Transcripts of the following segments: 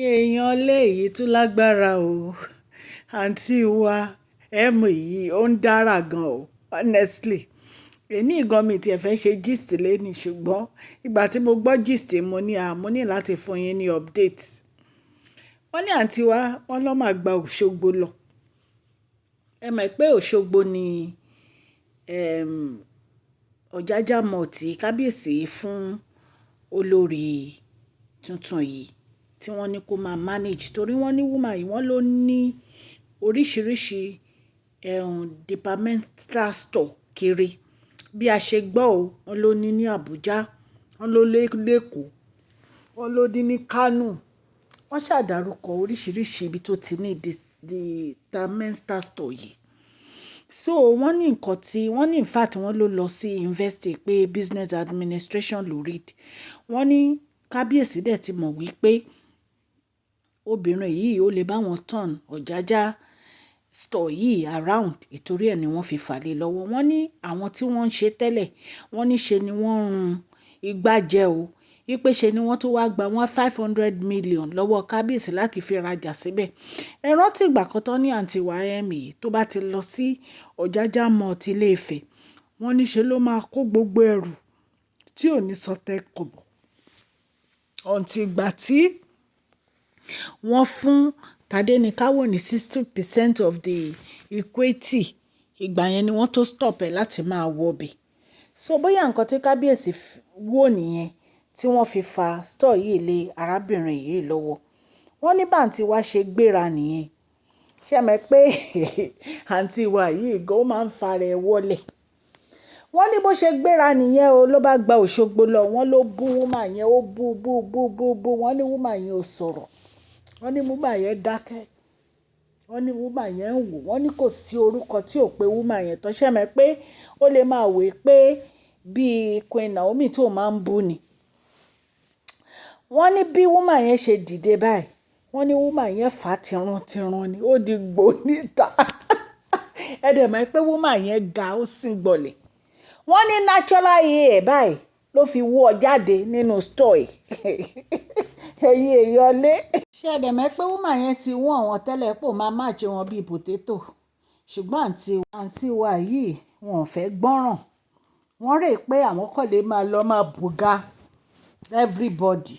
èèyàn léyìí tún lágbára o àǹtí wa ẹ̀mú yìí ó ń dára gan o honestly èní gan mi tiẹ̀ fẹ́ ṣe gist lẹ́ni ṣùgbọ́n ìgbà tí mo gbọ́ gist mo ní láti fún yín ní update wọ́n ní àǹtí wa wọ́n lọ́ máa gba Òṣogbo lọ ẹ mọ̀ pé Òṣogbo ni Ọ̀jájá mọ̀ tí kábíyèsí fún olórí tuntun yìí tí wọ́n ní kó máa manage torí wọ́n ní woman yìí wọ́n ló ní oríṣiríṣi departmental store kiri bí a ṣe gbọ́ o wọ́n ló ní Àbújá wọ́n ló lẹ́kọ̀ọ́ wọ́n ló ní Kánò wọ́n ṣàdárúkọ oríṣiríṣi ibi tó ti ní departmental store yìí so wọ́n ní nǹkan tí wọ́n ní in fact wọ́n ló lọ sí university pé business administration ló read wọ́n ní kábíyèsí dẹ̀ ti mọ̀ wípé obìnrin yìí ó lè bá wọn turn Ọ̀jájá store yìí around ìtorí ẹ̀ ni wọ́n fi fà lé lọ́wọ́ wọ́n ní àwọn tí wọ́n ń ṣe tẹ́lẹ̀ wọ́n ní ṣe ni wọ́n run igbá jẹ o wípé ṣe ni wọ́n tún wá gba wọn 500 million lọ́wọ́ kábíyèsí láti fi rajà síbẹ̀ ẹ rántí ìgbà kan tán ní àǹtí wa ẹ̀mí tó bá ti lọ sí Ọ̀jájá mọ́ ti Ilé Ifẹ̀ wọ́n ní ṣe ló máa kó gbogbo ẹrù tí ò ní sọtẹ́ kọ̀bọ̀ ọ̀ǹtì ìgbà tí wọ́n fún Tádéníkáwò ní 60% of the equity ìgbà yẹn ni wọ́n tó stop ẹ̀ láti máa wọbẹ̀ so bóyá nǹkan tí kábíyèsí wò nìyẹn tí wọ́n fi fa store yìí lé arábìnrin yìí lọ́wọ́ wọ́n ní bàǹtí wa ṣe gbéra nìyẹn ṣe mọ̀ pé àǹtí wa yìí gan ó máa ń fara ẹ̀ wọlé wọ́n ní bó ṣe gbéra nìyẹn o ló bá gba Òṣogbo lọ wọ́n ló bú wúmà yẹn ó bú wọ́n ní wúmà yẹn ò sọ̀rọ̀ wọ́n ní wúmà yẹn dákẹ́ wọ́n ní wúmà yẹn ń wò wọ́n ní kò sí orúkọ tí ò pé wúmà yẹn tó ṣe mọ̀ pé ó lè máa wé pé bíi Queen Naomi tó máa ń bú ni wọ́n ní bí wúmà yẹn ṣe dìde báyìí wọ́n ní wúmà yẹn fà á tìrun ni ó di gbò níta ẹ dẹ̀ mọ̀ pé wúmà yẹn ga ó sì gbọ̀lẹ̀ wọ́n ní natural hair báyìí ló fi wọ́ jáde nínú store ẹ̀yin èèyàn lé ṣé ẹ dẹ̀ mọ̀ pé wúmà yẹn ti wọ́n àwọn tẹ́lẹ̀ pò máa má jẹ wọn bíi potato ṣùgbọ́n àǹtí wa yìí wọn ò fẹ́ gbọ́ràn wọ́n rè pé àwọn kò lè máa lọ máa bùgá everybody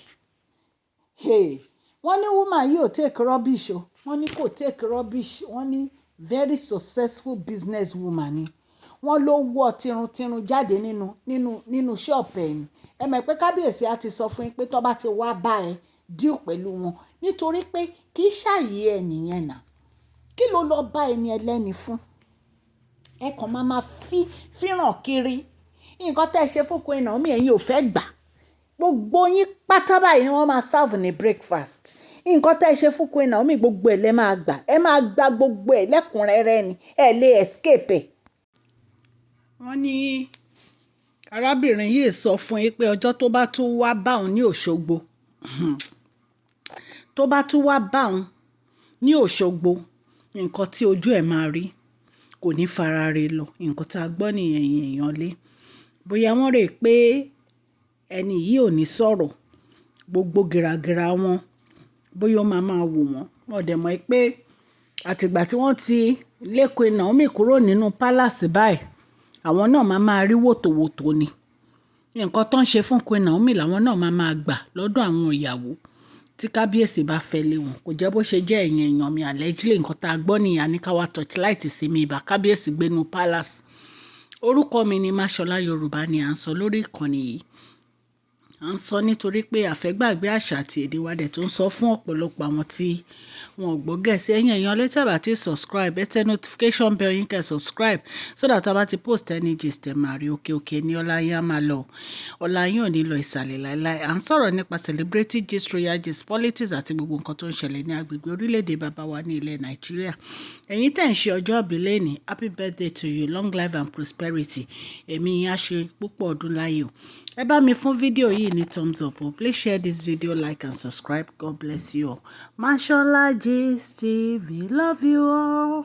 wọ́n ní woman yìí ò take rubbish o wọ́n ní kò take rubbish wọ́n ní very successful business woman ni wọ́n ló wọ́ tirun jáde nínú ṣọ́ọ̀pù ẹ̀yìn ẹ mọ̀ pé kábíyèsí á ti sọ fún yín pé tó bá ti wá bá ẹ díò pẹ̀lú wọn nítorí pé kì í ṣàyè ẹ nìyẹn náà kí ló lọ bá ẹni ẹlẹ́ni fún ẹ kàn máa fíràn kiri nǹkan tẹ́ ẹ ṣe fún Queen Naomi ẹ̀yin ò fẹ́ gbà gbogbo yín pátá báyìí ni wọ́n máa serve ní breakfast nǹkan tẹ́ ẹ ṣe fún Queen Naomi gbogbo ẹ̀ lẹ́ máa gbà ẹ máa gba gbogbo ẹ̀ lẹ́kùnrẹ́rẹ́ ni ẹ lè escape ẹ̀. wọ́n ní arábìnrin yìí sọ fún yín pé ọjọ́ tó bá tún wá bá òun ní Òṣogbo tó bá tún wá bá òun ní Òṣogbo nǹkan tí ojú ẹ̀ máa rí kò ní fara re lọ nǹkan tá a gbọ́ nìyẹn èèyàn lé bóyá wọ́n rè pé ẹni yìí ò ní sọ̀rọ̀ gbogbo gìràgìrà wọn bóyá ó máa wò wọ́n dẹ̀ mọ̀ pé àtìgbà tí wọ́n ti lé Queen Naomi kúrò nínú palace báyìí àwọn náà máa rí wòtòwòtò ni nǹkan tó ń ṣe fún Queen Naomi làwọn náà máa gbà lọ́dọ̀ àwọn ìyàwó tí kábíyèsí bá fẹ́ lé wọn kò jẹ́ bó ṣe jẹ́ ẹ̀yìn èèyàn mi allegedly nǹkan tá a gbọ́ nìyà ní káwá torchlight sí mi ìbá kábíyèsí gbénu palace orúkọ mi ni Máṣọlá Yorùbá ni à ń sọ lórí ìkànnì yìí à ń sọ nítorí pé àfẹ́gbàgbé àṣà àti èdè wa dẹ̀ tó ń sọ fún ọ̀pọ̀lọpọ̀ àwọn tí wọn ò gbọ́ Gẹ̀ẹ́sì ẹ̀yin èèyàn létí àbá tí subscribe ẹ tẹ notification bell yín kẹ́ subscribe so that a bá ti post any gist ẹ máa rí òkè ní ọlá yín á máa lọ ọlá yín ò ní lọ ìsàlẹ̀ láéláé à ń sọ̀rọ̀ nípa celebrity gist royal gist politics àti gbogbo nǹkan tó ń ṣẹlẹ̀ ní agbègbè orílẹ̀-èdè bàbá wa ní ilẹ̀ Nàìjíríà ẹ̀yin tẹ̀ ń ṣe ọjọ́ ìbí lẹ́ni happy birthday to you long life and prosperity ẹ̀mí yín á ṣe púpọ̀ ọdún láyé o ẹ bá mi fún fídíò yìí ní thumbs up o please share this video like and subscribe god bless you all Mashola Gist TV love you all.